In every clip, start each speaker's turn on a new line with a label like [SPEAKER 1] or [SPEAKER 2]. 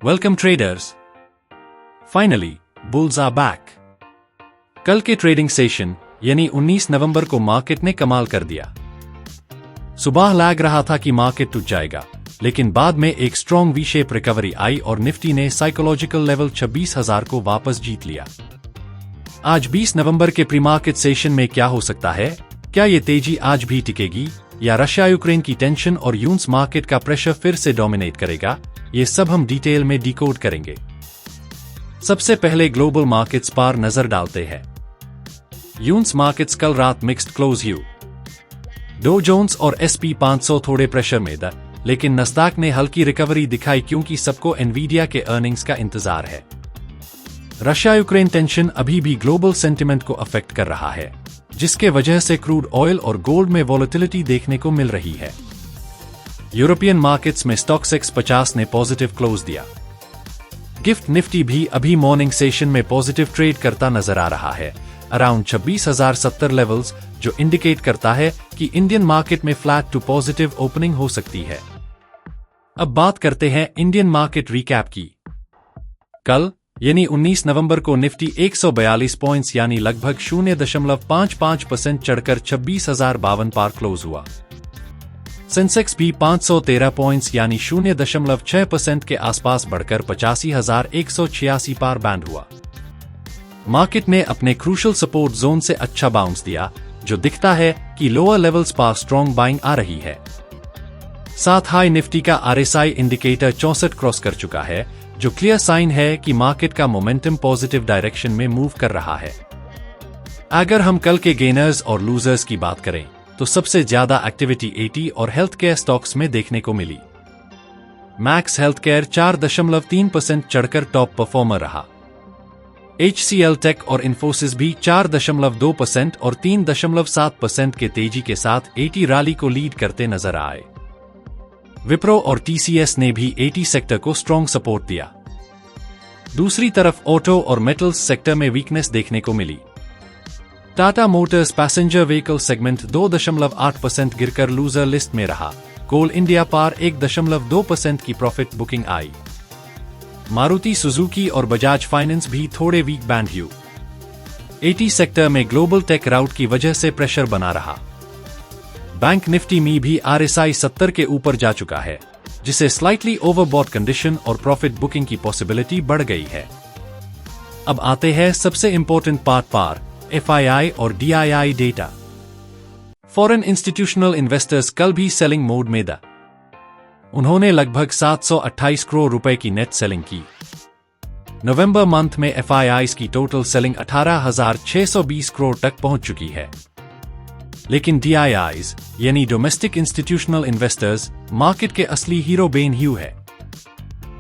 [SPEAKER 1] Welcome traders. Finally bulls are back. कल के trading session यानी 19 नवंबर को मार्केट ने कमाल कर दिया। सुबह लग रहा था कि मार्केट टूट जाएगा, लेकिन बाद में एक स्ट्रॉन्ग वी शेप रिकवरी आई और निफ्टी ने साइकोलॉजिकल लेवल 26,000 को वापस जीत लिया। आज 20 नवंबर के प्री मार्केट सेशन में क्या हो सकता है? क्या ये तेजी आज भी टिकेगी या रशिया यूक्रेन की टेंशन और यूएस मार्केट का प्रेशर फिर से डोमिनेट करेगा? ये सब हम डिटेल में डिकोड करेंगे। सबसे पहले ग्लोबल मार्केट्स पर नजर डालते हैं। यूएस मार्केट्स कल रात मिक्स्ड क्लोज हुए। डो जोन्स और SP 500 थोड़े प्रेशर में था, लेकिन नस्दाक ने हल्की रिकवरी दिखाई क्योंकि सबको एनवीडिया के अर्निंग्स का इंतजार है। रशिया यूक्रेन टेंशन अभी भी ग्लोबल सेंटिमेंट को अफेक्ट कर रहा है, जिसके वजह से क्रूड ऑयल और गोल्ड में वॉलेटिलिटी देखने को मिल रही है। यूरोपियन मार्केट्स में स्टॉक्स 50 ने पॉजिटिव क्लोज दिया। गिफ्ट निफ्टी भी अभी मॉर्निंग सेशन में पॉजिटिव ट्रेड करता नजर आ रहा है, अराउंड 26,070 लेवल्स, जो इंडिकेट करता है कि इंडियन मार्केट में फ्लैट टू पॉजिटिव ओपनिंग हो सकती है। अब बात करते हैं इंडियन मार्केट रिकैप की। कल यानी 19 नवंबर को निफ्टी 142 पॉइंट्स यानी लगभग 0.55% चढ़कर 26,052 पार क्लोज हुआ। सेंसेक्स भी 513 पॉइंट्स यानी 0.6% के आसपास बढ़कर 85,186 पार बैंड हुआ। मार्केट ने अपने क्रूशल सपोर्ट जोन से अच्छा बाउंस दिया, जो दिखता है कि लोअर लेवल्स पर स्ट्रॉन्ग बाइंग आ रही है। साथ हाई निफ्टी का RSI इंडिकेटर 64 क्रॉस कर चुका है, जो क्लियर साइन है कि मार्केट का मोमेंटम पॉजिटिव डायरेक्शन में मूव कर रहा है। अगर हम कल के गेनर्स और लूजर्स की बात करें तो सबसे ज्यादा एक्टिविटी 80 और हेल्थ केयर स्टॉक्स में देखने को मिली। मैक्स हेल्थ केयर 4.3% चढ़कर टॉप परफॉर्मर रहा। HCL टेक और इन्फोसिस भी 4.2% और 3.7% के तेजी के साथ 80 रैली को लीड करते नजर आए। विप्रो और TCS ने भी 80 सेक्टर को स्ट्रॉन्ग सपोर्ट दिया। दूसरी तरफ ऑटो और मेटल्स सेक्टर में वीकनेस देखने को मिली। Tata Motors passenger vehicle segment 2.8% गिरकर लूजर लिस्ट में रहा। कोल इंडिया पार 1.2% की प्रॉफिट बुकिंग आई। मारुति सुजुकी और बजाज फाइनेंस भी थोड़े वीक बैंड हुए। 80 सेक्टर में ग्लोबल टेक राउट की वजह से प्रेशर बना रहा। बैंक निफ्टी में भी RSI 70 के ऊपर जा चुका है, जिसे स्लाइटली ओवरबॉट कंडीशन और प्रॉफिट बुकिंग की पॉसिबिलिटी बढ़ गई है। अब आते हैं सबसे इंपॉर्टेंट पार्ट पर FII और DII data. Foreign institutional investors कल भी सेलिंग मोड में था। उन्होंने लगभग 728 करोड़ रुपए की नेट सेलिंग की। नवंबर मंथ में FIIs की टोटल सेलिंग 18,620 करोड़ तक पहुंच चुकी है। लेकिन DIIs यानी डोमेस्टिक इंस्टीट्यूशनल इन्वेस्टर्स मार्केट के असली हीरो बेन ह्यू है।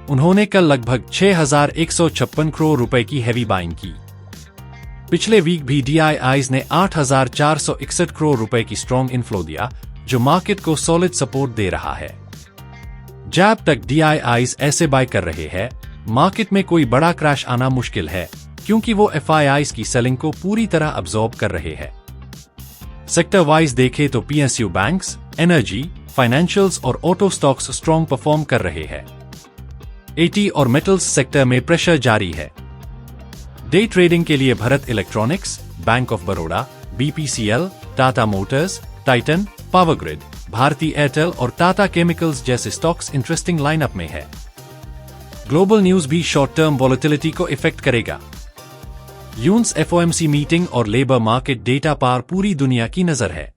[SPEAKER 1] उन्होंने कल लगभग 6,156 करोड़ रुपए की हैवी बाइंग की। पिछले वीक भी DIIs ने 8,461 करोड़ रुपए की स्ट्रॉन्ग इनफ्लो दिया, जो मार्केट को सॉलिड सपोर्ट दे रहा है। जब तक DIIs ऐसे बाय कर रहे हैं, मार्केट में कोई बड़ा क्रैश आना मुश्किल है, क्योंकि वो FIIs की सेलिंग को पूरी तरह अब्सॉर्ब कर रहे हैं। सेक्टर वाइज देखें तो PSU बैंक्स, एनर्जी, फाइनेंशियल्स और ऑटो स्टॉक्स स्ट्रॉन्ग परफॉर्म कर रहे हैं। 80 और मेटल्स सेक्टर में प्रेशर जारी है। डे ट्रेडिंग के लिए Bharat electronics, bank of Baroda, BPCL, Tata motors, Titan, power grid, Bharti Airtel और टाटा केमिकल्स जैसे स्टॉक्स इंटरेस्टिंग लाइनअप में है। ग्लोबल न्यूज भी शॉर्ट टर्म वॉलेटिलिटी को इफेक्ट करेगा। यूएस FOMC मीटिंग और लेबर मार्केट डेटा पर पूरी दुनिया की नजर है।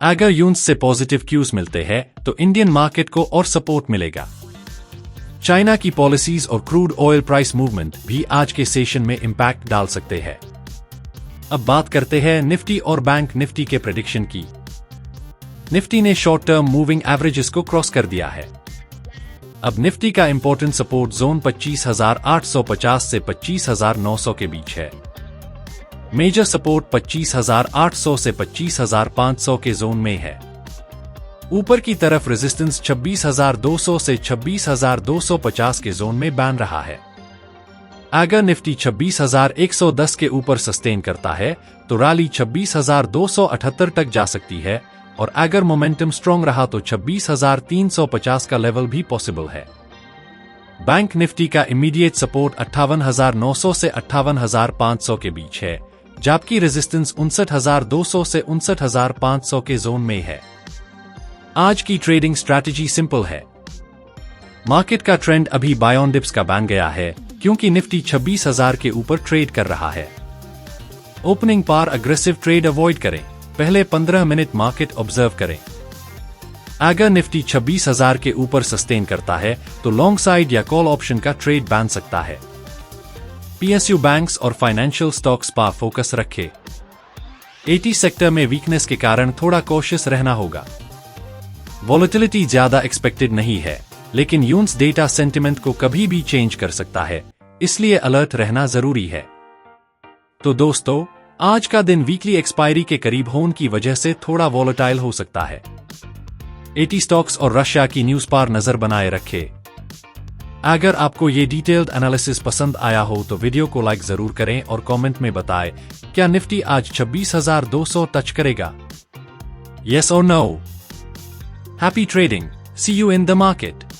[SPEAKER 1] अगर यूएस से पॉजिटिव क्यूज मिलते हैं तो इंडियन मार्केट को और सपोर्ट मिलेगा। चाइना की पॉलिसीज और क्रूड ऑयल प्राइस मूवमेंट भी आज के सेशन में इंपैक्ट डाल सकते हैं। अब बात करते हैं निफ्टी और बैंक निफ्टी के प्रेडिक्शन की। निफ्टी ने शॉर्ट टर्म मूविंग एवरेजेस को क्रॉस कर दिया है। अब निफ्टी का इंपॉर्टेंट सपोर्ट जोन 25,850 से 25,900 के बीच है। मेजर सपोर्ट 25,800 से 25,500 के जोन में है। ऊपर की तरफ रेजिस्टेंस 26,200 से 26,250 के जोन में बन रहा है। अगर निफ्टी 26,110 के ऊपर सस्टेन करता है तो रैली 26,278 तक जा सकती है, और अगर मोमेंटम स्ट्रॉन्ग रहा तो 26,350 का लेवल भी पॉसिबल है। बैंक निफ्टी का इमीडिएट सपोर्ट 58,900 से 58,500 के बीच है, जबकि रेजिस्टेंस 59,200 से 59,500 के जोन में है। आज की ट्रेडिंग स्ट्रैटेजी सिंपल है। मार्केट का ट्रेंड अभी बाय ऑन डिप्स का बन गया है, क्योंकि निफ्टी 26,000 के ऊपर ट्रेड कर रहा है। ओपनिंग पार अग्रेसिव ट्रेड अवॉइड करें। पहले 15 मिनट मार्केट ऑब्जर्व करें। अगर निफ्टी 26,000 के ऊपर सस्टेन करता है तो लॉन्ग साइड या कॉल ऑप्शन का ट्रेड बन सकता है। पीएसयू बैंक्स और फाइनेंशियल स्टॉक्स पर फोकस रखें। एटी सेक्टर में वीकनेस के कारण थोड़ा कॉशियस रहना होगा। वॉलेटिलिटी ज्यादा एक्सपेक्टेड नहीं है, लेकिन यूएस डेटा सेंटिमेंट को कभी भी चेंज कर सकता है, इसलिए अलर्ट रहना जरूरी है। तो दोस्तों, आज का दिन वीकली एक्सपायरी के करीब होने की वजह से थोड़ा वॉलेटाइल हो सकता है। एटी स्टॉक्स और रशिया की न्यूज पर नजर बनाए रखें। अगर आपको ये डिटेल्ड एनालिसिस पसंद आया हो तो वीडियो को लाइक जरूर करें और कमेंट में बताएं, क्या निफ्टी आज 26,200 टच करेगा? Yes or no? Happy trading. See you in the market.